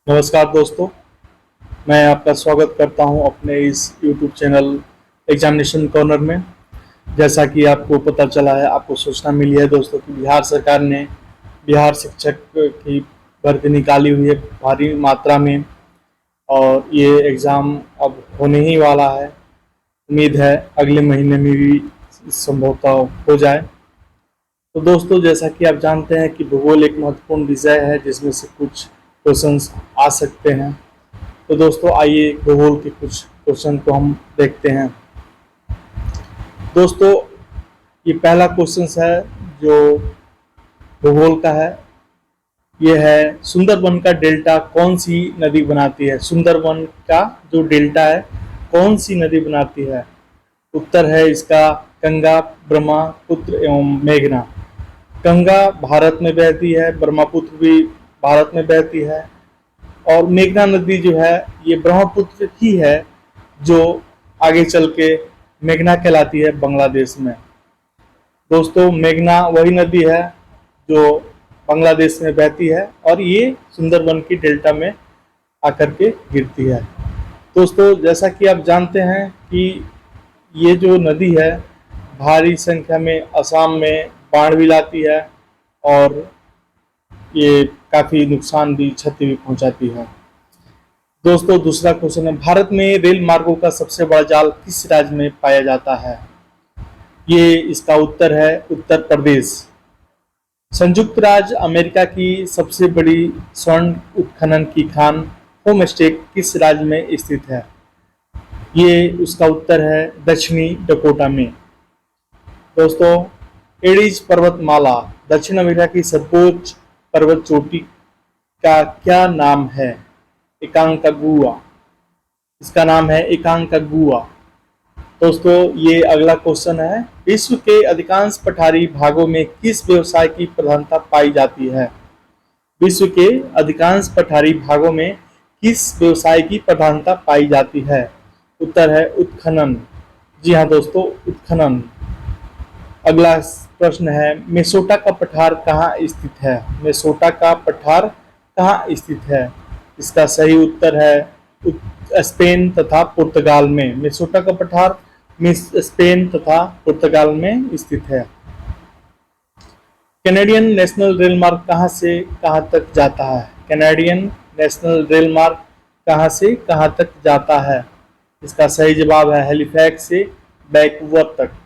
नमस्कार दोस्तों, मैं आपका स्वागत करता हूं अपने इस YouTube चैनल एग्जामिनेशन कॉर्नर में। जैसा कि आपको पता चला है, आपको सूचना मिली है दोस्तों कि बिहार सरकार ने बिहार शिक्षक की भर्ती निकाली हुई है भारी मात्रा में, और ये एग्ज़ाम अब होने ही वाला है। उम्मीद है अगले महीने में भी संभवतः हो जाए। तो दोस्तों, जैसा कि आप जानते हैं कि भूगोल एक महत्वपूर्ण विषय है जिसमें से कुछ क्वेश्चंस आ सकते हैं। तो दोस्तों, आइए भूगोल के कुछ क्वेश्चन को हम देखते हैं। दोस्तों, ये पहला क्वेश्चन है जो भूगोल का है। ये है, सुंदरबन का डेल्टा कौन सी नदी बनाती है? सुंदरबन का जो डेल्टा है कौन सी नदी बनाती है? उत्तर है इसका गंगा, ब्रह्मपुत्र एवं मेघना। गंगा भारत में बहती है, ब्रह्मपुत्र भी भारत में बहती है, और मेघना नदी जो है ये ब्रह्मपुत्र ही है जो आगे चल के मेघना कहलाती है बांग्लादेश में। दोस्तों, मेघना वही नदी है जो बांग्लादेश में बहती है और ये सुंदरबन की डेल्टा में आकर के गिरती है। दोस्तों, जैसा कि आप जानते हैं कि ये जो नदी है भारी संख्या में असम में बाढ़ भी लाती है और ये काफ़ी नुकसान भी, क्षति भी पहुंचाती है। दोस्तों, दूसरा क्वेश्चन है, भारत में रेल मार्गों का सबसे बड़ा जाल किस राज्य में पाया जाता है? ये इसका उत्तर है उत्तर प्रदेश। संयुक्त राज्य अमेरिका की सबसे बड़ी स्वर्ण उत्खनन की खान होमस्टे किस राज्य में स्थित है? ये उसका उत्तर है दक्षिणी डकोटा में। दोस्तों, एडीज पर्वतमाला दक्षिण अमेरिका की सर्वोच्च पर्वत चोटी का क्या नाम है? एकांकागुआ। इसका नाम है एकांकागुआ। दोस्तों, ये अगला क्वेश्चन है, विश्व के अधिकांश पठारी भागों में किस व्यवसाय की प्रधानता पाई जाती है? विश्व के अधिकांश पठारी भागों में किस व्यवसाय की प्रधानता पाई जाती है? उत्तर है उत्खनन। जी हाँ दोस्तों, उत्खनन। अगला प्रश्न है, मिनेसोटा का पठार कहाँ स्थित है? मिनेसोटा का पठार कहाँ स्थित है? इसका सही उत्तर है स्पेन तथा पुर्तगाल में। मिनेसोटा का पठार स्पेन तथा पुर्तगाल में स्थित है। कैनेडियन नेशनल रेल मार्ग कहाँ से कहाँ तक जाता है? कैनेडियन नेशनल रेल मार्ग कहाँ से कहाँ तक जाता है? इसका सही जवाब है हैलिफैक्स से वैंकूवर तक।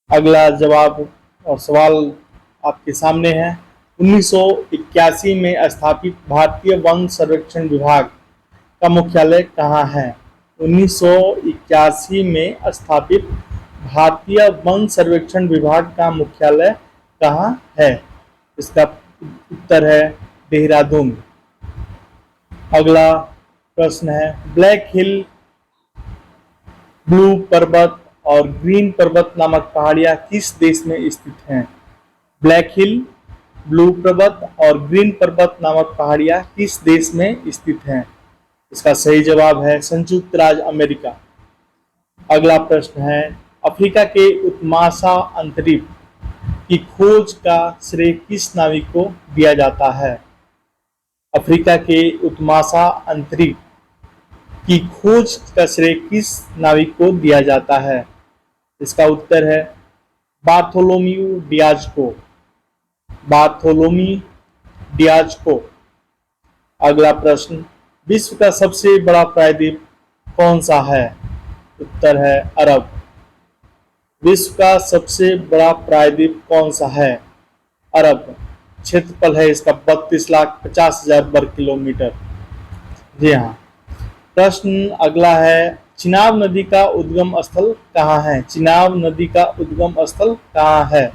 अगला जवाब और सवाल आपके सामने है, 1981 में स्थापित भारतीय वन सर्वेक्षण विभाग का मुख्यालय कहाँ है? 1981 में स्थापित भारतीय वन सर्वेक्षण विभाग का मुख्यालय कहाँ है? इसका उत्तर है देहरादून। अगला प्रश्न है, ब्लैक हिल, ब्लू पर्वत और ग्रीन पर्वत नामक पहाड़ियां किस देश में स्थित हैं? ब्लैक हिल, ब्लू पर्वत और ग्रीन पर्वत नामक पहाड़ियां किस देश में स्थित हैं? इसका सही जवाब है संयुक्त राज्य अमेरिका। अगला प्रश्न है, अफ्रीका के उत्माशा अंतरिक्ष की खोज का श्रेय किस नाविक को दिया जाता है? अफ्रीका के उत्माशा अंतरिक्ष की खोज का श्रेय किस नाविक को दिया जाता है? इसका उत्तर है बार्थोलोम्यू डियाज को। बार्थोलोमी डियाज को। अगला प्रश्न, विश्व का सबसे बड़ा प्रायद्वीप कौन सा है? उत्तर है अरब। विश्व का सबसे बड़ा प्रायद्वीप कौन सा है? अरब। क्षेत्रफल है इसका 32,50,000 वर्ग किलोमीटर। जी हाँ। प्रश्न अगला है, चिनाब नदी का उद्गम स्थल कहाँ है? चिनाब नदी का उद्गम स्थल कहाँ है?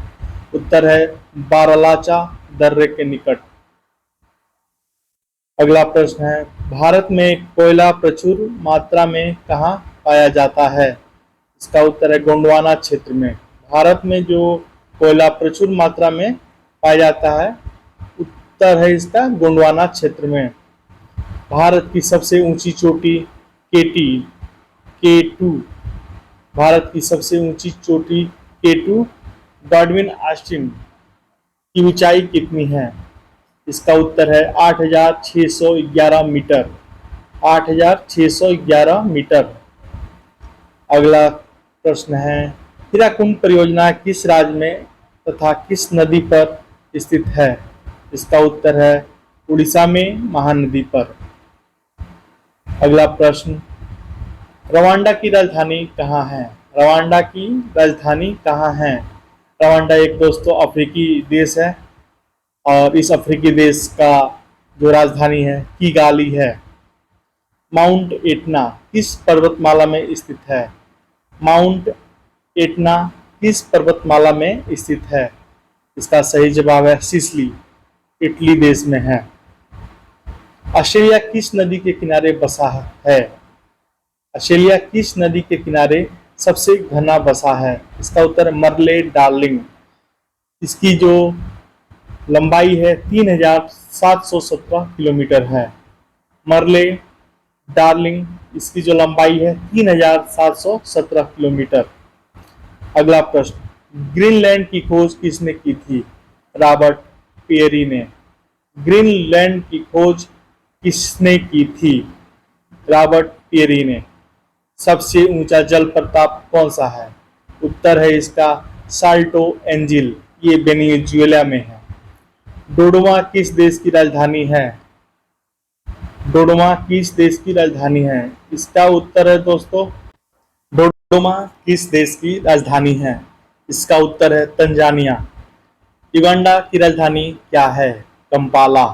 उत्तर है बारालाचा दर्रे के निकट। अगला प्रश्न है, भारत में कोयला प्रचुर मात्रा में कहाँ पाया जाता है? इसका उत्तर है गोंडवाना क्षेत्र में। भारत में जो कोयला प्रचुर मात्रा में पाया जाता है, उत्तर है इसका गोंडवाना क्षेत्र में। भारत की सबसे ऊंची चोटी K2। भारत की सबसे ऊंची चोटी K2 गॉडविन ऑस्टिन की ऊंचाई कितनी है? इसका उत्तर है 8,611 मीटर। 8,611 मीटर। अगला प्रश्न है, हीराकुंड परियोजना किस राज्य में तथा किस नदी पर स्थित है? इसका उत्तर है उड़ीसा में महानदी पर। अगला प्रश्न, रवांडा की राजधानी कहाँ है? रवांडा की राजधानी कहाँ है? रवांडा एक दोस्तों अफ्रीकी देश है और इस अफ्रीकी देश का जो राजधानी है किगाली है। माउंट एटना किस पर्वतमाला में स्थित है? माउंट एटना किस पर्वतमाला में स्थित है? इसका सही जवाब है सिसिली, इटली देश में है। ऑस्ट्रेलिया किस नदी के किनारे बसा है? ऑस्ट्रेलिया किस नदी के किनारे सबसे घना बसा है? इसका उत्तर मरले डार्लिंग। इसकी जो लंबाई है 3,717 किलोमीटर है। मरले डार्लिंग, इसकी जो लंबाई है 3,717 किलोमीटर। अगला प्रश्न, ग्रीनलैंड की खोज किसने की थी? रॉबर्ट पियरी ने। ग्रीनलैंड की खोज किसने की थी? रॉबर्ट पियरी ने। सबसे ऊंचा जल प्रपात कौन सा है? उत्तर है इसका साल्टो एंजिल, ये वेनेजुएला में है। डोडोमा किस देश की राजधानी है? डोडोमा किस देश की राजधानी है? इसका उत्तर है दोस्तों, डोडोमा किस देश की राजधानी है? इसका उत्तर है तंजानिया। युगांडा की राजधानी क्या है? कंपाला।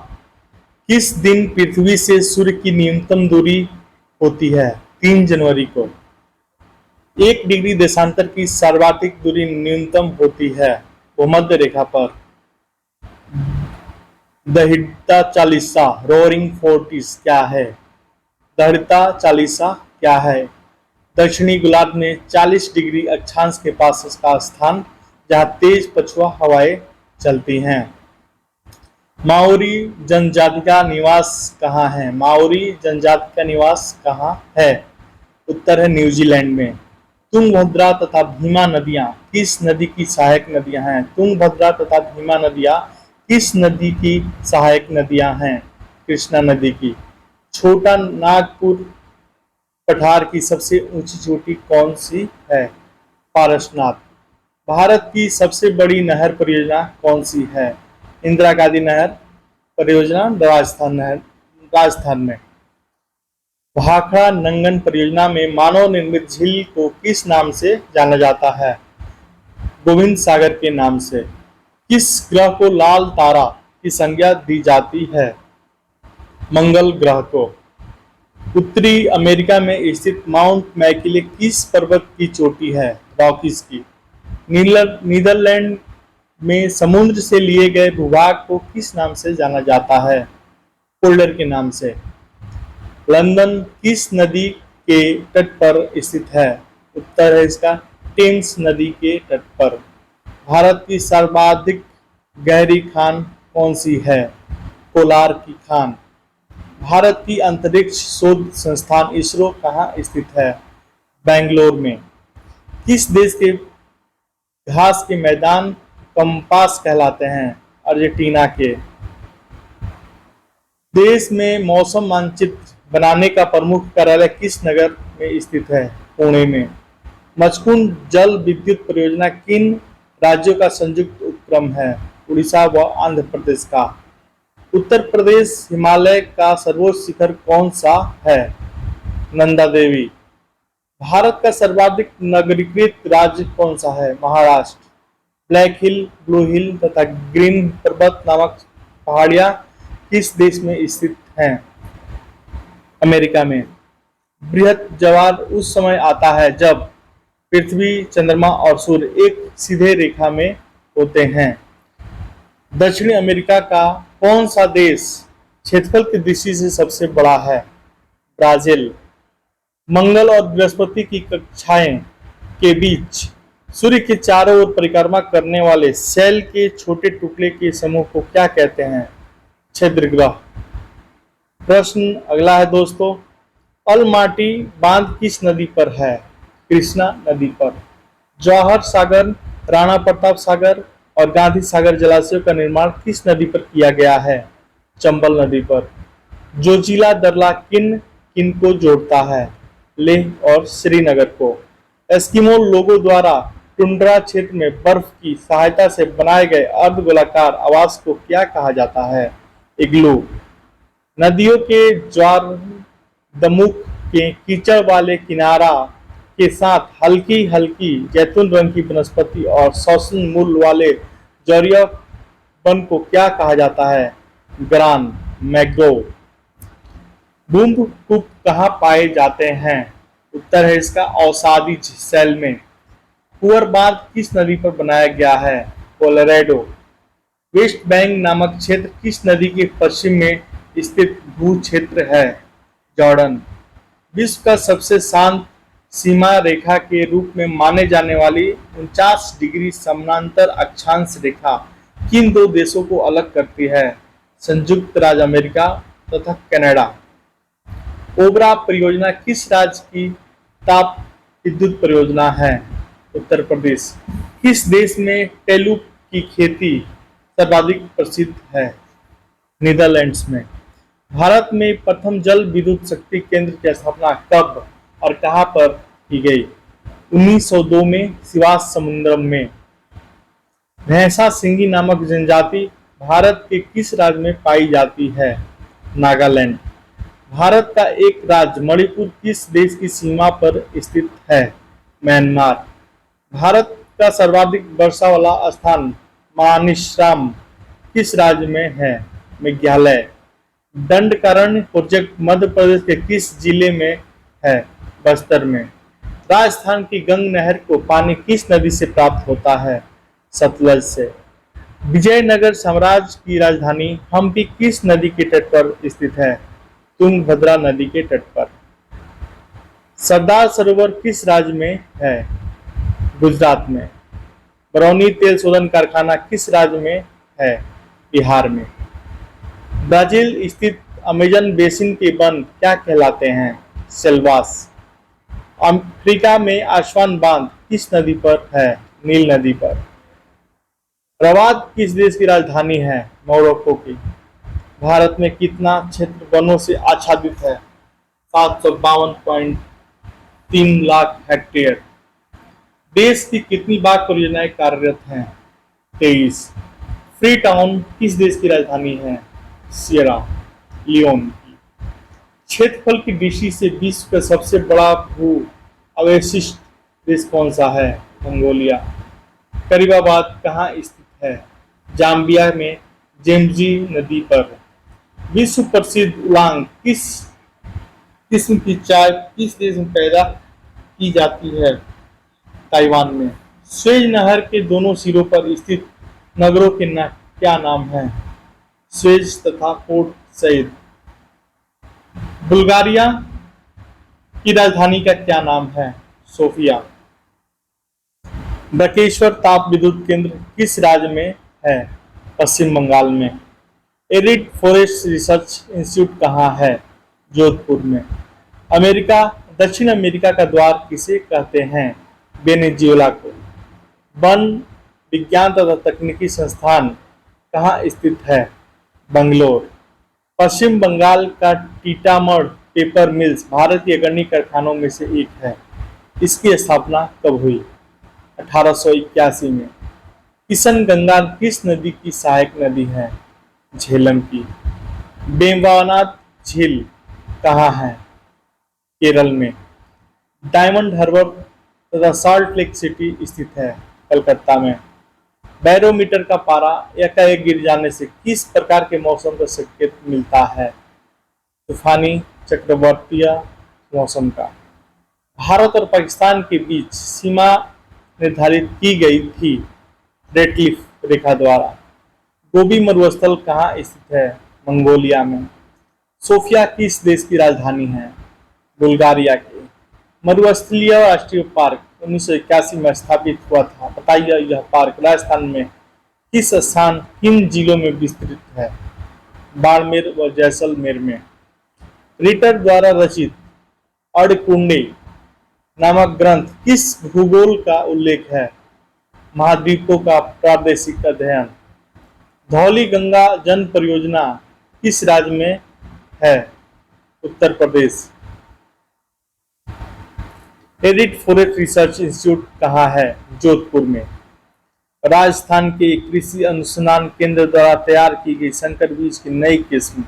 किस दिन पृथ्वी से सूर्य की न्यूनतम दूरी होती है? 3 जनवरी को। 1 डिग्री देशांतर की सर्वाधिक दूरी न्यूनतम होती है भूमध्य रेखा पर। दहिड़ता चालीसा रोअरिंग फोर्टिस क्या है? दहिड़ता चालीसा क्या है? दक्षिणी गोलार्ध में 40 डिग्री अक्षांश के पास इसका स्थान, जहां तेज पछुआ हवाएं चलती हैं। माओरी जनजाति का निवास कहाँ है? माओरी जनजाति का निवास कहाँ है? उत्तर है न्यूजीलैंड में। तुंगभद्रा तथा भीमा नदियां किस नदी की सहायक नदियां हैं? तुंगभद्रा तथा भीमा नदियां किस नदी की सहायक नदियां हैं? कृष्णा नदी की। छोटा नागपुर पठार की सबसे ऊंची चोटी कौन सी है? पारसनाथ। भारत की सबसे बड़ी नहर परियोजना कौन सी है? इंदिरा गांधी नहर परियोजना राजस्थान में। भाखड़ा नंगन परियोजना में मानव निर्मित झील को किस नाम से जाना जाता है? गोविंद सागर के नाम से। किस ग्रह को लाल तारा की संज्ञा दी जाती है? मंगल ग्रह को। उत्तरी अमेरिका में स्थित माउंट मैकिले किस पर्वत की चोटी है? रॉकीज की। नीदरलैंड में समुद्र से लिए गए भूभाग को किस नाम से जाना जाता है? पोल्डर के नाम से। लंदन किस नदी के तट पर स्थित है? उत्तर है इसका टेम्स नदी के तट पर। भारत की सर्वाधिक गहरी खान कौन सी है? कोलार की खान। भारत की अंतरिक्ष शोध संस्थान इसरो कहाँ स्थित है? बेंगलोर में। किस देश के घास के मैदान कंपास कहलाते हैं? अर्जेंटीना के। देश में मौसम मानचित्र बनाने का प्रमुख कार्यालय किस नगर में स्थित है? पुणे में। मचकुंड जल विद्युत परियोजना किन राज्यों का संयुक्त उपक्रम है? उड़ीसा व आंध्र प्रदेश का। उत्तर प्रदेश हिमालय का सर्वोच्च शिखर कौन सा है? नंदा देवी। भारत का सर्वाधिक नगरीकृत राज्य कौन सा है? महाराष्ट्र। ब्लैक हिल, ब्लू हिल तथा ग्रीन पर्वत नामक पहाड़ियां किस देश में स्थित हैं? अमेरिका में। बृहत ज्वार उस समय आता है जब पृथ्वी, चंद्रमा और सूर्य एक सीधे रेखा में होते हैं। दक्षिणी अमेरिका का कौन सा देश क्षेत्रफल की दृष्टि से सबसे बड़ा है? ब्राजील। मंगल और बृहस्पति की कक्षाएं के बीच सूर्य के चारों ओर परिक्रमा करने वाले सेल के छोटे टुकड़े के समूह को क्या कहते हैं? छिद्र ग्रह। प्रश्न अगला है दोस्तों, अलमाटी बांध किस नदी पर है? कृष्णा नदी पर। जवाहर सागर, राणा प्रताप सागर और गांधी सागर जलाशयों का निर्माण किस नदी पर किया गया है? चंबल नदी पर। जोजिला दर्रा किन किन को जोड़ता है? लेह और श्रीनगर को। एस्किमो लोगों द्वारा टुंड्रा क्षेत्र में बर्फ की सहायता से बनाए गए अर्धगोलाकार आवास को क्या कहा जाता है? इग्लू। नदियों के ज्वार दमुख के कीचड़ वाले किनारा के साथ हल्की हल्की जैतून रंग की वनस्पति और श्वसन मूल वाले जौरिया वन को क्या कहा जाता है? Grain mangrove. बुम्ब कूप कहाँ पाए जाते हैं? उत्तर है इसका अवसादी सेल में। कुंवर बांध किस नदी पर बनाया गया है? कोलोराडो। वेस्ट बैंक नामक क्षेत्र किस नदी के पश्चिम में स्थित भू क्षेत्र है? जॉर्डन। विश्व का सबसे शांत सीमा रेखा के रूप में माने जाने वाली 49 डिग्री समानांतर अक्षांश रेखा किन दो देशों को अलग करती है? संयुक्त राज्य अमेरिका तथा कनाडा। ओबरा परियोजना किस राज्य की ताप विद्युत परियोजना है? उत्तर प्रदेश। किस देश में टेलुप की खेती सर्वाधिक प्रसिद्ध है? नीदरलैंड्स में। भारत में प्रथम जल विद्युत शक्ति केंद्र की स्थापना कब और कहां पर की गई? 1902 में सिवास समुद्रम में। भैंसा सिंगी नामक जनजाति भारत के किस राज्य में पाई जाती है? नागालैंड। भारत का एक राज्य मणिपुर किस देश की सीमा पर स्थित है? म्यांमार। भारत का सर्वाधिक वर्षा वाला स्थान मानिसराम किस राज्य में है? मेघालय। दंडकारण्य प्रोजेक्ट मध्य प्रदेश के किस जिले में है? बस्तर में। राजस्थान की गंग नहर को पानी किस नदी से प्राप्त होता है? सतलज से। विजयनगर साम्राज्य की राजधानी हम्पी किस नदी के तट पर स्थित है? तुंगभद्रा नदी के तट पर। सरदार सरोवर किस राज्य में है? गुजरात में। बरौनी तेल शोधन कारखाना किस राज्य में है? बिहार में। ब्राजील स्थित अमेजन बेसिन के वन क्या कहलाते हैं? सेल्वास। अफ्रीका में आसवान बांध किस नदी पर है? नील नदी पर। रबात किस देश की राजधानी है? मोरक्को की। भारत में कितना क्षेत्र वनों से आच्छादित है? 752.3 लाख हेक्टेयर। देश की कितनी बाघ परियोजनाएं कार्यरत हैं? 23। फ्री टाउन किस देश की राजधानी है? सियरा लियोन की। क्षेत्रफल की दृष्टि से विश्व का सबसे बड़ा भू अवशिष्ट देश कौन सा है? मंगोलिया। करीबाबाद कहाँ स्थित है? जाम्बिया में जेम्जी नदी पर। विश्व प्रसिद्ध उलांग किस किस्म की चाय किस देश में पैदा की जाती है? ताइवान में। स्वेज नहर के दोनों सिरों पर स्थित नगरों के क्या नाम हैं? स्वेज तथा पोर्ट सईद। बुल्गारिया की राजधानी का क्या नाम है? सोफिया। बकेश्वर ताप विद्युत केंद्र किस राज्य में है? पश्चिम बंगाल में। एरिड फॉरेस्ट रिसर्च इंस्टीट्यूट कहाँ है? जोधपुर में। दक्षिण अमेरिका का द्वार किसे कहते हैं? वेनेजुएला को। वन विज्ञान तथा तकनीकी संस्थान कहाँ स्थित है? बंगलोर। पश्चिम बंगाल का टीटामढ़ पेपर मिल्स भारत के अग्रणी कारखानों में से एक है। इसकी स्थापना कब हुई? 1881 में। किशनगंगा किस नदी की सहायक नदी है? झेलम की। वेम्बनाड झील कहाँ है? केरल में। डायमंड हार्बर तथा सॉल्ट लेक सिटी स्थित है कलकत्ता में। बैरोमीटर का पारा एकाएक गिर जाने से किस प्रकार के मौसम का संकेत मिलता है? तूफानी चक्रवातीय मौसम का। भारत और पाकिस्तान के बीच सीमा निर्धारित की गई थी रेडक्लिफ रेखा द्वारा। गोबी मरुस्थल कहाँ स्थित है? मंगोलिया में। सोफिया किस देश की राजधानी है? बुल्गारिया की। मरुस्थलीय राष्ट्रीय पार्क 1981 में स्थापित हुआ था। बताइए यह पार्क राजस्थान में किस स्थान किन जिलों में विस्तृत है? बाड़मेर व जैसलमेर में। रिटर द्वारा रचित अर्धकुंडे नामक ग्रंथ किस भूगोल का उल्लेख है? महाद्वीपों का प्रादेशिक अध्ययन। धौली गंगा जन परियोजना किस राज्य में है? Uttar Pradesh. Edit forest research institute कहाँ है? जोधपुर में। राजस्थान के कृषि अनुसंधान केंद्र द्वारा तैयार की गई संकर बीज की नई किस्म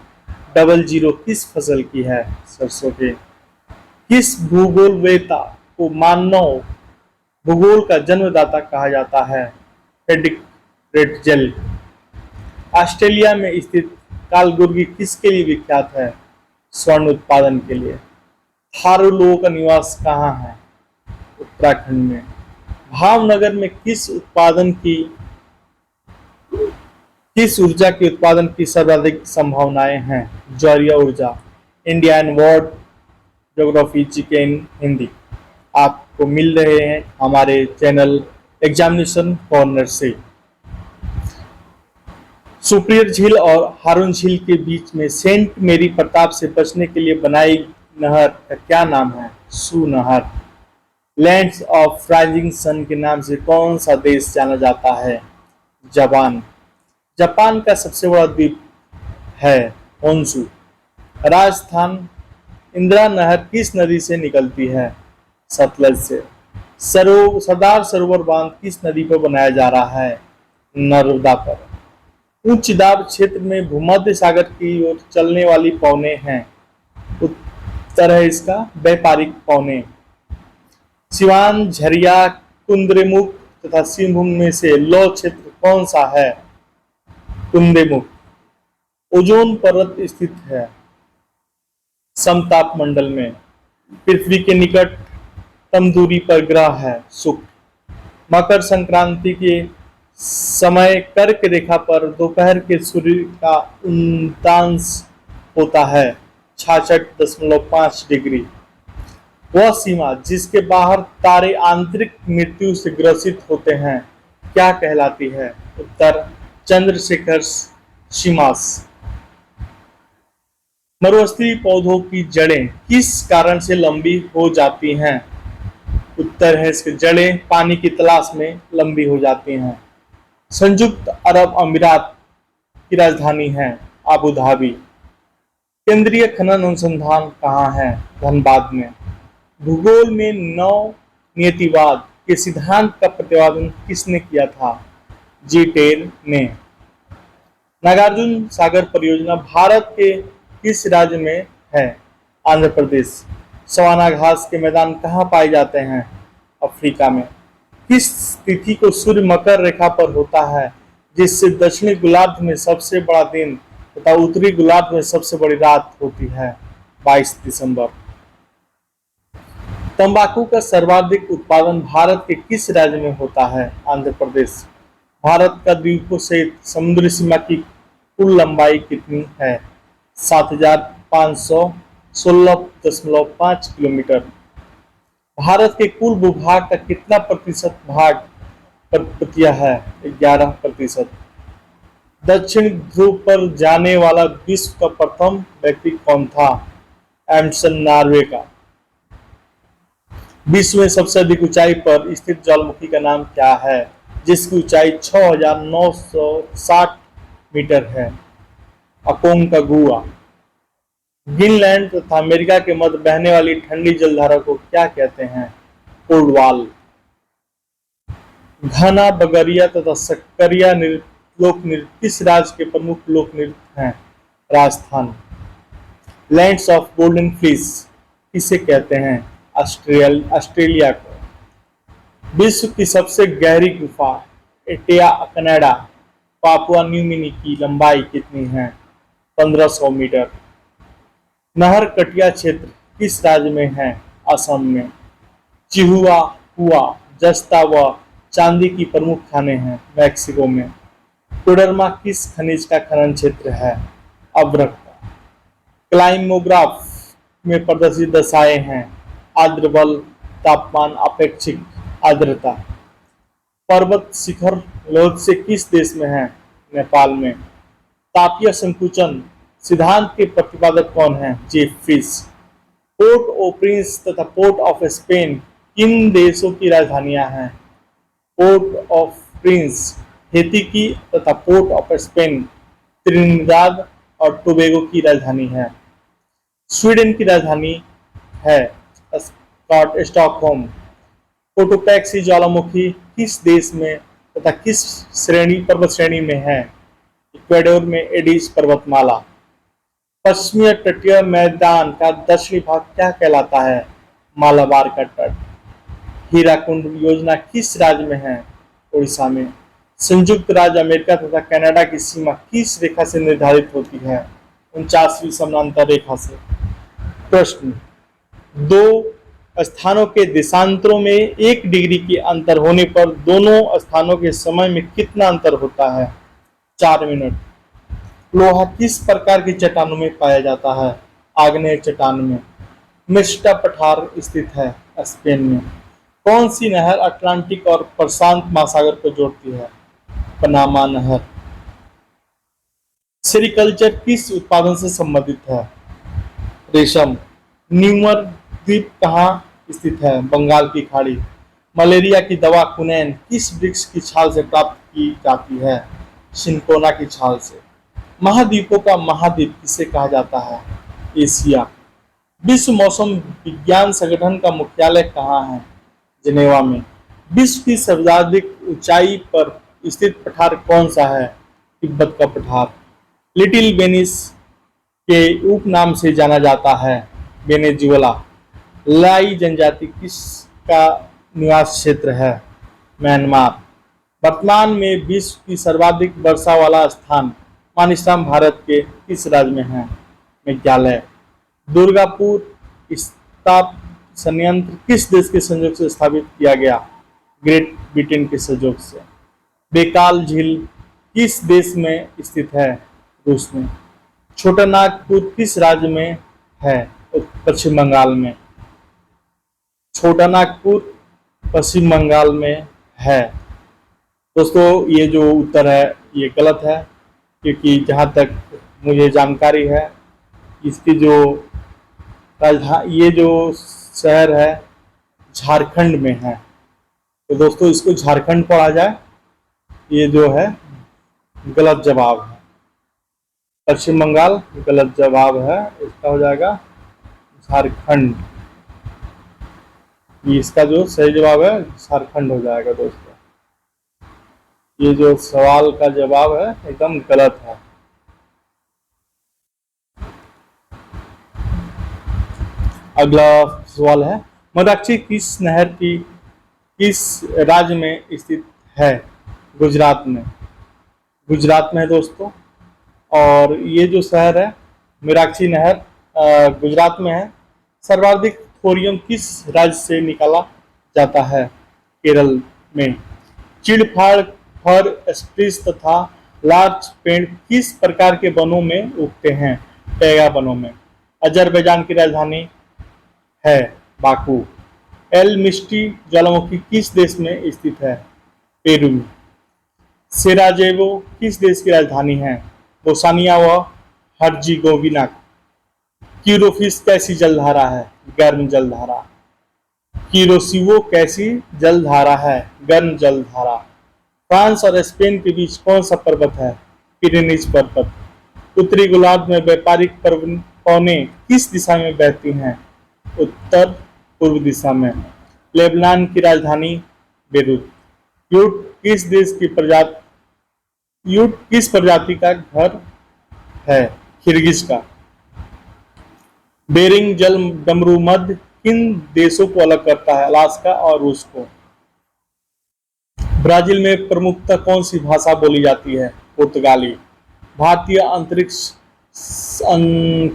00 किस फसल की है? सरसों के। किस भूगोलवेत्ता को मानव भूगोल का जन्मदाता कहा जाता है? Frederick Ratzel. ऑस्ट्रेलिया में स्थित कालगुर्गी किसके लिए विख्यात है? स्वर्ण उत्पादन के लिए। थारू लोगों का निवास कहाँ है? उत्तराखंड में। भावनगर में किस ऊर्जा के उत्पादन की सर्वाधिक संभावनाएं हैं? ज्वारीय ऊर्जा। Indian word geography chicken Hindi आपको मिल रहे हैं हमारे चैनल एग्जामिनेशन कॉर्नर से। सुपिरियर झील और हारून झील के बीच में सेंट मेरी प्रताप से बचने के लिए बनाई नहर का क्या नाम है? सू नहर। लैंड्स ऑफ राइजिंग सन के नाम से कौन सा देश जाना जाता है? जापान। जापान का सबसे बड़ा द्वीप है होन्शु। राजस्थान। इंदिरा नहर किस नदी से निकलती है? सतलज से। सरदार सरोवर बांध किस नदी पर बनाया जा रहा है? नर्मदा पर। उच्च दाब क्षेत्र में भूमध्य सागर की ओर चलने वाली पौने हैं। उत्तर है इसका व्यापारिक पौने। सिवान, झरिया, कुंद्रेमुख तथा सिंहभूम में से लौ क्षेत्र कौन सा है? कुंद्रेमुख। ओजोन परत स्थित है समताप मंडल में। पृथ्वी के निकटतम दूरी पर ग्रह है शुक्र। मकर संक्रांति के समय कर्क रेखा पर दोपहर के सूर्य का उन्तांश होता है 66.5 डिग्री। वह सीमा जिसके बाहर तारे आंतरिक मृत्यु से ग्रसित होते हैं क्या कहलाती है? उत्तर चंद्रशेखर सीमास। मरुस्थलीय पौधों की जड़ें किस कारण से लंबी हो जाती हैं? उत्तर है इसके जड़ें पानी की तलाश में लंबी हो जाती हैं। संयुक्त अरब अमीरात की राजधानी है अबू धाबी। केंद्रीय खनन अनुसंधान कहाँ है? धनबाद में। भूगोल में नव नियतिवाद के सिद्धांत का प्रतिपादन किसने किया था? जी टेल ने। नागार्जुन सागर परियोजना भारत के किस राज्य में है? आंध्र प्रदेश। सवाना घास के मैदान कहाँ पाए जाते हैं? अफ्रीका में। किस तिथि को सूर्य मकर रेखा पर होता है जिससे दक्षिणी गोलार्ध में सबसे बड़ा दिन तथा उत्तरी गोलार्ध में सबसे बड़ी रात होती है? 22 दिसंबर। तंबाकू का सर्वाधिक उत्पादन भारत के किस राज्य में होता है? आंध्र प्रदेश। भारत का द्वीपों सहित समुद्री सीमा की कुल लंबाई कितनी है? 7516.5 किलोमीटर। भारत के कुल भूभाग का कितना प्रतिशत भाग पर्वतीय है? 11%। दक्षिण ध्रुव पर जाने वाला विश्व का प्रथम व्यक्ति कौन था? एमसन नॉर्वे का। विश्व में सबसे अधिक ऊंचाई पर स्थित ज्वालामुखी का नाम क्या है जिसकी ऊंचाई 6960 मीटर है? अकोंकागुआ। ग्रीनलैंड तथा अमेरिका के मध्य बहने वाली ठंडी जलधारा को क्या कहते हैं? कोल्डवाल। घना, बगरिया तथा सक्करिया लोक नृत्य किस राज्य के प्रमुख लोक नृत्य हैं? Rajasthan. Lands of golden fleece किसे कहते हैं? ऑस्ट्रेलिया को। विश्व की सबसे गहरी गुफा एटिया कनाडा पापुआ न्यू गिनी की लंबाई कितनी है? 1500 मीटर। नहर कटिया क्षेत्र किस राज्य में है? असम में। चिहुआ हुआ जस्ता व चांदी की प्रमुख खाने हैं मैक्सिको में। कोडरमा किस खनिज का खनन क्षेत्र है? अभ्रक का। क्लाइमोग्राफ में प्रदर्शित दशाएं हैं आर्द्र बल, तापमान, अपेक्षिक आर्द्रता। पर्वत शिखर लोत्से किस देश में है? नेपाल में। तापीय संकुचन सिद्धांत के प्रतिपादक कौन हैं? जेफ्रीज। पोर्ट ओ प्रिंस तथा पोर्ट ऑफ स्पेन किन देशों की राजधानियां हैं? पोर्ट ऑफ प्रिंस हेती की तथा पोर्ट ऑफ स्पेन त्रिनिदाद और टोबैगो की राजधानी है। स्वीडन की राजधानी है स्टॉकहोम। कोटोपैक्सी ज्वालामुखी किस देश में तथा किस पर्वत श्रेणी में है? इक्वाडोर में एडिस पर्वतमाला। पश्चिमी तटीय मैदान का दक्षिणी भाग क्या कहलाता है? मालाबार का तट। हीराकुंड योजना किस राज्य में है? उड़ीसा में। संयुक्त राज्य अमेरिका तथा कनाडा की सीमा किस रेखा से निर्धारित होती है? 49वीं समानांतर रेखा से। प्रश्न, दो स्थानों के देशांतरों में 1 डिग्री के अंतर होने पर दोनों स्थानों के समय में कितना अंतर होता है? 4 मिनट। लोहा किस प्रकार की चट्टानों में पाया जाता है? आग्नेय चट्टान में। मेस्टा पठार स्थित है स्पेन में। कौन सी नहर अटलांटिक और प्रशांत महासागर को जोड़ती है? पनामा नहर। सेरिकल्चर किस उत्पादन से संबंधित है? रेशम। न्यूमर द्वीप कहाँ स्थित है? बंगाल की खाड़ी। मलेरिया की दवा कुनैन किस वृक्ष की छाल से प्राप्त की जाती है? सिनकोना की छाल से। महाद्वीपों का महाद्वीप किसे कहा जाता है? एशिया। विश्व मौसम विज्ञान संगठन का मुख्यालय कहाँ है? जिनेवा में। विश्व की सर्वाधिक ऊंचाई पर स्थित पठार कौन सा है? तिब्बत का पठार। लिटिल वेनिस के उपनाम से जाना जाता है? वेनेजुएला। लाई जनजाति किसका निवास क्षेत्र है? म्यांमार। वर्तमान में विश्व की सर्वाधिक वर्षा वाला स्थान मानिस्तान भारत के किस राज्य में है? मेघालय। दुर्गापुर इस्पात संयंत्र किस देश के सहयोग से स्थापित किया गया? ग्रेट ब्रिटेन के सहयोग से। बेकाल झील किस देश में स्थित है? रूस में। छोटा नागपुर किस राज्य में है? पश्चिम बंगाल में। छोटा नागपुर पश्चिम बंगाल में है। दोस्तों, ये जो उत्तर है ये गलत है, क्योंकि जहाँ तक मुझे जानकारी है इसकी जो राजधानी, ये जो शहर है झारखंड में है। तो दोस्तों, इसको झारखंड पढ़ा जाए, ये जो है गलत जवाब है। पश्चिम बंगाल गलत जवाब है, इसका हो जाएगा झारखंड। इसका जो सही जवाब है झारखंड हो जाएगा। दोस्तों, ये जो सवाल का जवाब है एकदम गलत है। अगला सवाल है, मदाक्षी किस नहर की किस राज्य में स्थित है? गुजरात में। गुजरात में है दोस्तों। और ये जो शहर है मीराक्षी नहर गुजरात में है। सर्वाधिक थोरियम किस राज्य से निकाला जाता है? केरल में। चिड़फाड़, फर, स्प्रूस तथा लार्च पेड़ किस प्रकार के वनों में उगते हैं? टैगा वनों में। अजरबैजान की राजधानी है बाकू। एल मिस्टी ज्वालामुखी किस देश में स्थित है? पेरू में। सेराजेवो किस देश की राजधानी है? बोस्निया व हर्जिगोविना। कीरोफिस कैसी जलधारा है? गर्म जलधारा। किरोसिवो कैसी जलधारा है? गर्म जलधारा। फ्रांस और स्पेन के बीच कौन सा पर्वत है? पिरेनीज पर्वत। उत्तरी गोलार्ध में व्यापारिक पवनें किस दिशा में बहती हैं? उत्तर पूर्व दिशा में। लेबनान की राजधानी बेरूत। यूट किस प्रजाति का घर है? खिरगिज का। बेरिंग जल डमरू मध्य किन देशों को अलग करता है? अलास्का और रूस को। ब्राजील में प्रमुखतः कौन सी भाषा बोली जाती है? पुर्तगाली। भारतीय अंतरिक्ष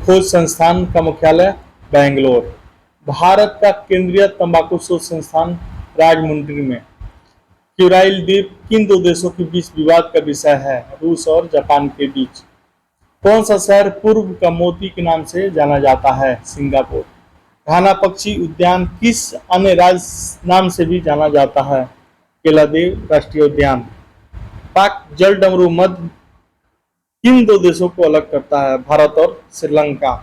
खोज संस्थान का मुख्यालय बेंगलोर। भारत का केंद्रीय तंबाकू शोध संस्थान राजमुंड्री में। क्यूराइल द्वीप किन दो देशों के बीच विवाद का विषय है? रूस और जापान के बीच। कौन सा शहर पूर्व का मोती के नाम से जाना जाता है? सिंगापुर। घाना पक्षी उद्यान किस अन्य राज्य नाम से भी जाना जाता है? केलादेव राष्ट्रीय उद्यान। पाक जल डमरू मध्य किन दो देशों को अलग करता है? भारत और श्रीलंका।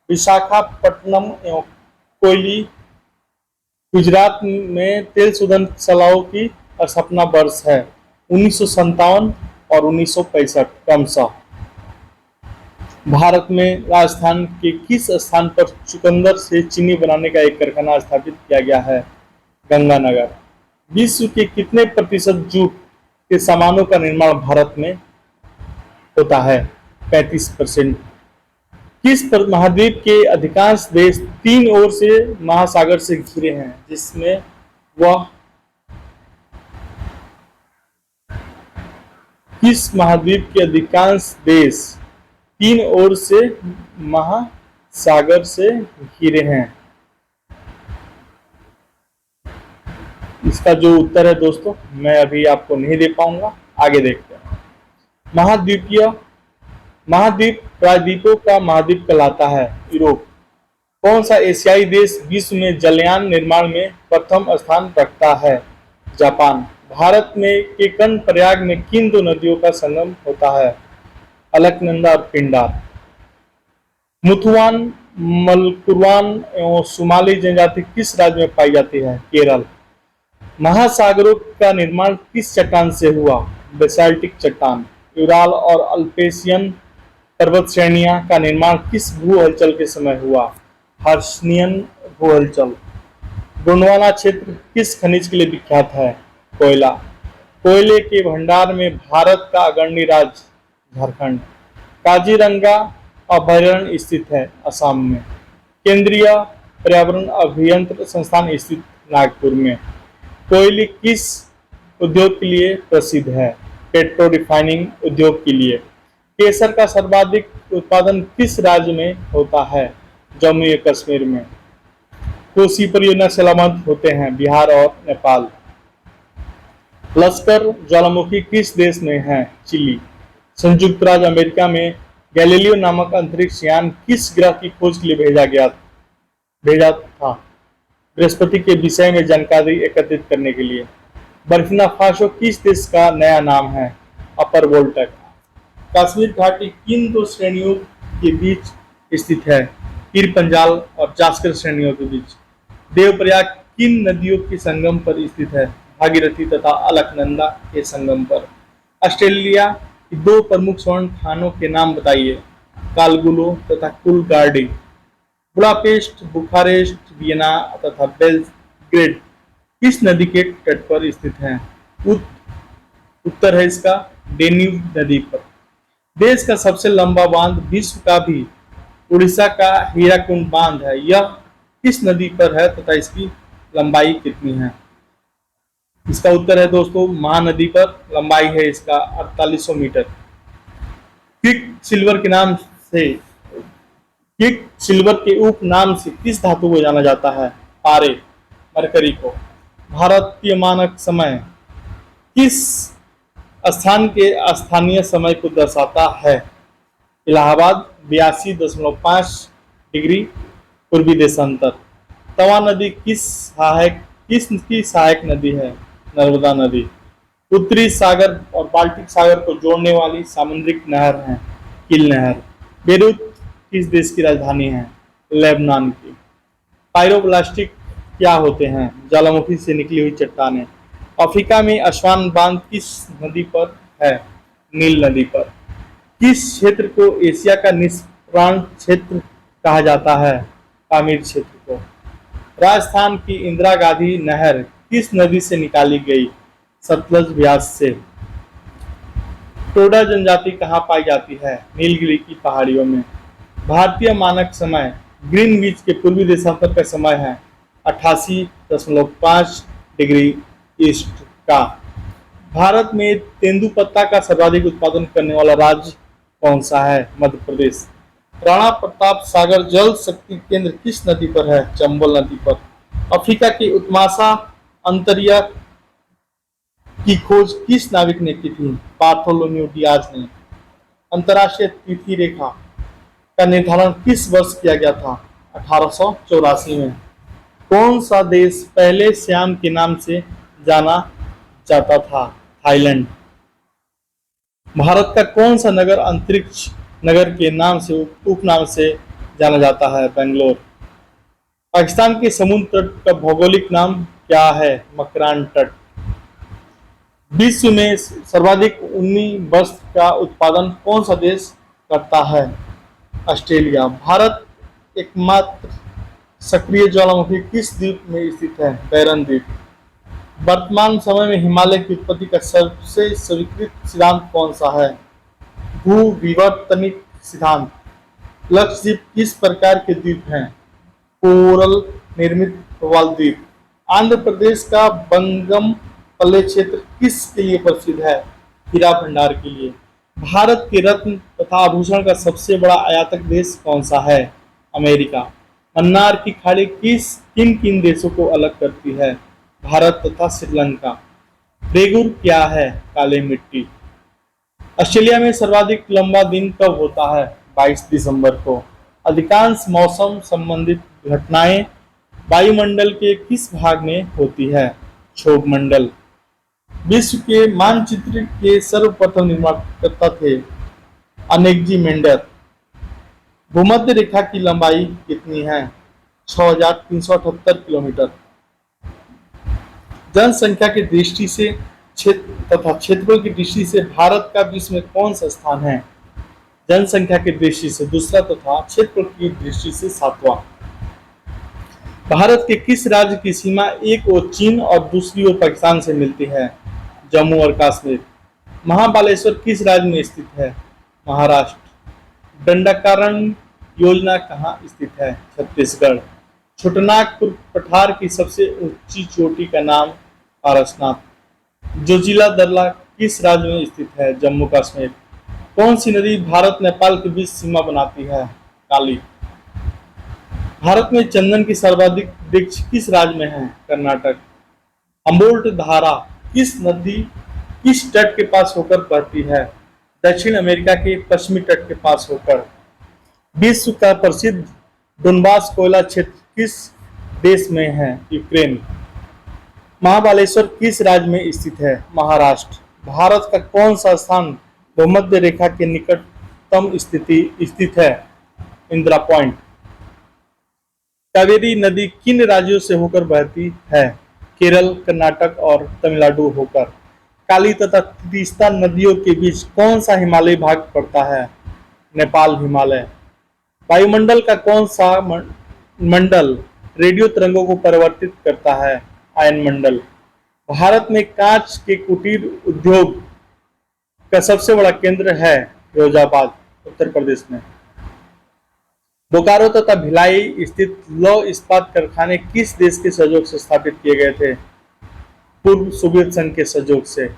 विशाखापट्टनम एवं कोयली गुजरात में तेल शोधन शालाओं की स्थापना वर्ष है 1957 और 1965 क्रमशः। भारत में राजस्थान के किस स्थान पर चुकंदर से चीनी बनाने का एक कारखाना स्थापित किया गया है? गंगानगर। विश्व के कितने प्रतिशत जूट के सामानों का निर्माण भारत में होता है? 35%। महाद्वीप के अधिकांश देश तीन ओर से महासागर से घिरे हैं, जिसमें वह किस महाद्वीप के अधिकांश देश तीन ओर से महासागर से घिरे हैं? इसका जो उत्तर है दोस्तों, मैं अभी आपको नहीं दे पाऊंगा, आगे देखते हैं। महाद्वीप प्रायद्वीपों का महाद्वीप कहलाता है। यूरोप। कौन सा एशियाई देश विश्व में जलयान निर्माण में प्रथम स्थान रखता है? जापान। भारत में के कर्णप्रयाग में किन दो नदियों का संगम होता है? अलकनंदा और पिंडार। मुथुआन, मलकुरवान एवं सुमाली जनजाति किस राज्य में पाई जाती है? केरल। महासागरों का निर्माण किस चट्टान से हुआ? बेसाल्टिक चट्टान। यूराल और अल्पेशियन पर्वत श्रेणियां का निर्माण किस भू हलचल के समय हुआ? हर्षनियन भू हलचल। गोंडवाना क्षेत्र किस खनिज के लिए विख्यात है? कोयला। कोयले के भंडार में भारत का अग्रणी राज्य झारखंड। काजीरंगा अभयारण्य स्थित है असम में। केंद्रीय पर्यावरण अभियंत्रण संस्थान स्थित नागपुर में। कोयले किस उद्योग के लिए प्रसिद्ध है? पेट्रो रिफाइनिंग उद्योग के लिए। केसर का सर्वाधिक उत्पादन किस राज्य में होता है? जम्मू और कश्मीर में। कोसी परियोजना सलामत होते हैं? बिहार और नेपाल। लश्कर ज्वालामुखी किस देश में है? चिली। संयुक्त राज्य अमेरिका में गैलीलियो नामक अंतरिक्ष यान किस ग्रह की खोज के लिए भेजा था? बृहस्पति के विषय में जानकारी एकत्रित करने के लिए। बर्किना फासो किस देश का नया नाम है? अपर वोल्टेक। कश्मीर घाटी किन दो श्रेणियों के बीच स्थित है? पीर पंजाल और जास्कर श्रेणियों के बीच। देवप्रयाग किन नदियों के संगम पर स्थित है? भागीरथी तथा अलकनंदा के संगम पर। ऑस्ट्रेलिया की दो प्रमुख स्वर्ण खानों के नाम बताइए। कालगुलो तथा कुलगार्डी। बुडापेस्ट, बुखारेस्ट, वियना तथा बेलग्रेड किस नदी के तट पर स्थित हैं? उत्तर है इसका डेन्यूब नदी पर। देश का सबसे लंबा बांध, विश्व का भी, उड़ीसा का हीराकुंड बांध है। यह किस नदी पर है तथा इसकी लंबाई कितनी है? इसका उत्तर है दोस्तों महानदी पर। लंबाई है इसका 4800 मीटर। क्विक सिल्वर के उप नाम से किस धातु को जाना जाता है? पारे, मरकरी को। भारतीय मानक समय किस स्थान के स्थानीय समय को दर्शाता है? इलाहाबाद। 82.5 डिग्री पूर्वी देशांतर। तवा नदी किसकी सहायक नदी है? नर्मदा नदी। उत्तरी सागर और बाल्टिक सागर को जोड़ने वाली सामुद्रिक नहर है किल नहर। बेरूत किस देश की राजधानी है? लेबनान की। पायरोब्लास्टिक क्या होते हैं? ज्वालामुखी से निकली हुई चट्टानें। अफ्रीका में अस्वान बांध किस नदी पर है? नील नदी पर। किस क्षेत्र को एशिया का निष्प्राण क्षेत्र कहा जाता है? पामीर क्षेत्र को। राजस्थान की इंदिरा गांधी नहर किस नदी से निकाली गई? सतलज ब्यास से। टोडा जनजाति कहाँ पाई जाती है? नीलगिरी की पहाड़ियों में। भारतीय मानक समय ग्रीनविच के पूर्वी देशांतर का समय है 88.5 डिग्री ईस्ट का। भारत में तेंदुपत्ता का सर्वाधिक उत्पादन करने वाला राज्य कौन सा है? मध्य प्रदेश। राणा प्रताप सागर जल शक्ति केंद्र किस नदी पर है? चंबल नदी पर। अफ्रीका की उत्माशा अंतरिया की खोज किस नाविक ने की थी? बार्थोलोम्यू डियाज ने। अंतर्राष्ट्रीय तिथि रेखा का निर्धारण किस वर्ष किया गया था? 1884 में। कौन सा देश पहले श्याम के नाम से जाना जाता था? थाईलैंड। भारत का कौन सा नगर अंतरिक्ष नगर के नाम से उपनाम से जाना जाता है? बेंगलोर। पाकिस्तान के समुद्र तट का भौगोलिक नाम क्या है? मकरान तट। विश्व में सर्वाधिक ऊनी वस्त्र का उत्पादन कौन सा देश करता है? ऑस्ट्रेलिया। भारत एकमात्र सक्रिय ज्वालामुखी किस द्वीप में स्थित है? बैरन द्वीप। वर्तमान समय में हिमालय की उत्पत्ति का सबसे स्वीकृत सिद्धांत कौन सा है? भू विवर्तनिक सिद्धांत। लक्षद्वीप किस प्रकार के द्वीप हैं? कोरल निर्मित प्रवाल द्वीप। आंध्र प्रदेश का बंगम पल्ले क्षेत्र किसके लिए प्रसिद्ध है? हीरा भंडार के लिए। भारत के रत्न तथा आभूषण का सबसे बड़ा आयातक देश कौन सा है? अमेरिका। मन्नार की खाड़ी किन किन देशों को अलग करती है? भारत तथा श्रीलंका। रेगुर क्या है? काली मिट्टी। ऑस्ट्रेलिया में सर्वाधिक लंबा दिन कब होता है? 22 दिसंबर को। अधिकांश मौसम संबंधित घटनाएं वायुमंडल के किस भाग में होती है? क्षोभ मंडल। विश्व के मानचित्र के सर्वप्रथम निर्माणकर्ता थे? अनेग्जी मेंडर। भूमध्य रेखा की लंबाई कितनी है? 6,378 किलोमीटर। जनसंख्या की दृष्टि से क्षेत्र तथा क्षेत्रफल की दृष्टि से भारत का विश्व में कौन सा स्थान है? जनसंख्या की दृष्टि से दूसरा तथा क्षेत्रफल की दृष्टि से सातवां। भारत के किस राज्य की सीमा एक ओर चीन और दूसरी ओर पाकिस्तान से मिलती है? जम्मू और कश्मीर। महाबालेश्वर किस राज्य में स्थित है? महाराष्ट्र। दंडकारण्य योजना कहाँ स्थित है? छत्तीसगढ़। छोटनागपुर पठार की सबसे ऊंची चोटी का नाम? पारसनाथ। जोजिला दर्रा किस राज्य में स्थित है? जम्मू कश्मीर। कौन सी नदी भारत नेपाल के बीच सीमा बनाती है? काली। भारत में चंदन की सर्वाधिक वृक्ष किस राज्य में है? कर्नाटक। हम्बोल्ट धारा किस तट के पास होकर बहती है? दक्षिण अमेरिका के पश्चिमी तट के पास होकर। विश्व का प्रसिद्ध डोनबास कोयला क्षेत्र किस देश में है? यूक्रेन। महाबालेश्वर किस राज्य में स्थित है? महाराष्ट्र। भारत का कौन सा स्थान भूमध्य रेखा के निकटतम स्थित है? इंदिरा पॉइंट। कावेरी नदी किन राज्यों से होकर बहती है? केरल, कर्नाटक और तमिलनाडु होकर। काली तथा तीस्ता नदियों के बीच कौन सा हिमालयी भाग पड़ता है? नेपाल हिमालय। वायुमंडल का कौन सा मंडल रेडियो तरंगों को परिवर्तित करता है? आयन मंडल। भारत में कांच के कुटीर उद्योग का सबसे बड़ा केंद्र है? फिरोजाबाद, उत्तर प्रदेश में। बोकारो तथा भिलाई स्थित लौह इस्पात कारखाने किस देश के सहयोग से स्थापित किए गए थे? पूर्व सोवियत संघ के सहयोग से।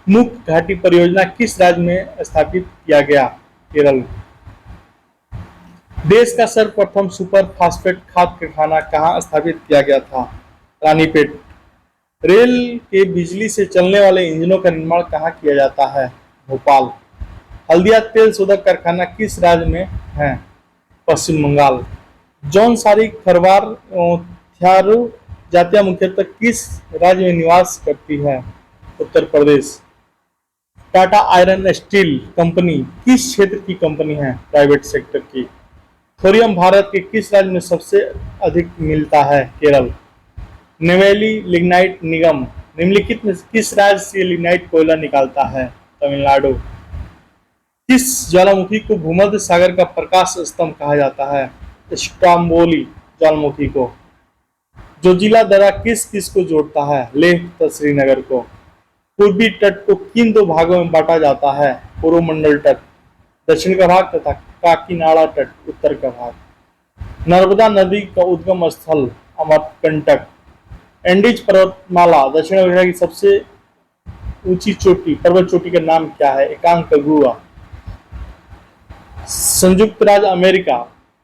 मुख्य घाटी परियोजना किस राज्य में स्थापित किया गया? केरल। देश का सर्वप्रथम सुपर फास्फेट खाद कारखाना कहाँ स्थापित किया गया था? रानीपेट। रेल के बिजली से चलने वाले इंजनों का निर्माण कहाँ किया जाता है? भोपाल। हल्दिया तेल शोधक कारखाना किस राज्य में है? पश्चिम बंगाल। जौनसारी खरवार थ्यारू जातियां मुख्यतः किस राज्य में निवास करती है? Uttar Pradesh. Tata iron steel company किस क्षेत्र की कंपनी है? प्राइवेट सेक्टर की। थोरियम भारत के किस राज्य में सबसे अधिक मिलता है? केरल। नेवेली लिग्नाइट निगम निम्नलिखित में किस राज्य से लिग्नाइट कोयला निकालता है? तमिलनाडु। किस ज्वालामुखी को भूमध्य सागर का प्रकाश स्तंभ कहा जाता है? स्ट्रोम्बोली ज्वालामुखी को। जोजिला दर्रा किस किस को जोड़ता है? लेह तथा श्रीनगर को। पूर्वी तट को किन दो भागों में बांटा जाता है? कोरोमंडल तट दक्षिण का भाग तथा काकीनाडा तट उत्तर का भाग। नर्मदा नदी का उद्गम स्थल? अमरकंटक। एंडीज पर्वतमाला दक्षिण अमेरिका की सबसे ऊंची चोटी पर्वत चोटी का नाम क्या है? एकांकगुआ। संयुक्त राज्य अमेरिका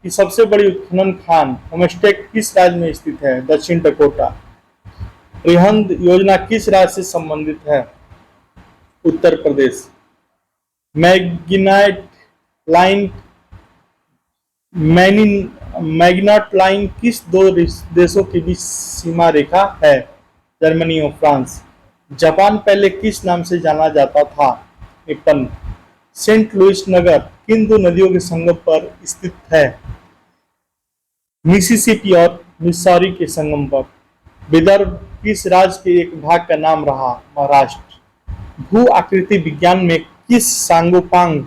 की सबसे बड़ी उत्खनन खान होमस्टेक किस राज्य में स्थित है? दक्षिण डकोटा। रिहंद योजना किस राज्य से संबंधित है? उत्तर प्रदेश। मैग्नट लाइन किस दो देशों के बीच सीमा रेखा है? जर्मनी और फ्रांस। जापान पहले किस नाम से जाना जाता था? निप्पन। सेंट लुइस नगर किन दो नदियों के संगम पर स्थित है? मिसिसिपी और मिसौरी के संगम पर। विदर्भ किस राज्य के एक भाग का नाम रहा? महाराष्ट्र। भू आकृति विज्ञान में किस सांगोपांग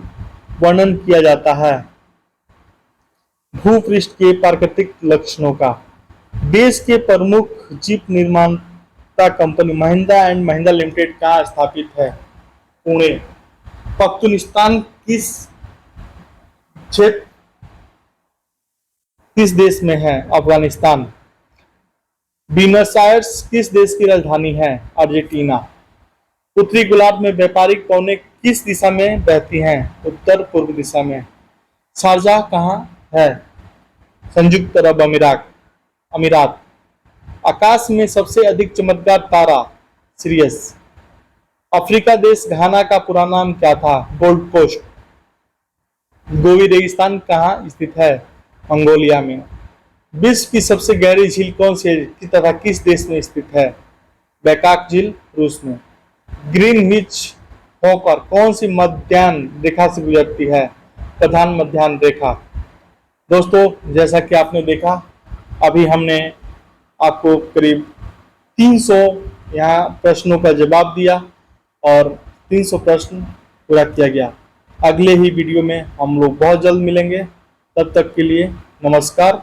वर्णन किया जाता है? भूपृष्ठ के प्राकृतिक लक्षणों का। देश के प्रमुख जीप निर्माता company Mahindra and Mahindra limited कहाँ स्थापित है? पुणे। पख्तूनिस्तान किस देश में है? अफगानिस्तान। ब्यूनस आयर्स किस देश की राजधानी है? अर्जेंटीना। उत्तरी गोलार्ध में व्यापारिक पौने किस दिशा में बहती हैं? उत्तर पूर्व दिशा में। शारजाह कहाँ है? संयुक्त अरब अमीरात। आकाश में सबसे अधिक चमकदार तारा? सिरियस। अफ्रीका देश घाना का पूरा नाम क्या था? Gold coast. गोबी रेगिस्तान कहाँ स्थित है? मंगोलिया में। विश्व की सबसे गहरी झील कौन सी है तथा किस देश में स्थित है? बैकाक झील, रूस में। ग्रीनविच होकर कौन सी मध्याह्न रेखा से गुजरती है? प्रधान मध्याह्न रेखा। दोस्तों, जैसा कि आपने देखा, अभी हमने आपको करीब 300 यहाँ प्रश्नों का जवाब दिया और 300 प्रश्न पूरा किया गया। अगले ही वीडियो में हम लोग बहुत जल्द मिलेंगे। तब तक के लिए नमस्कार।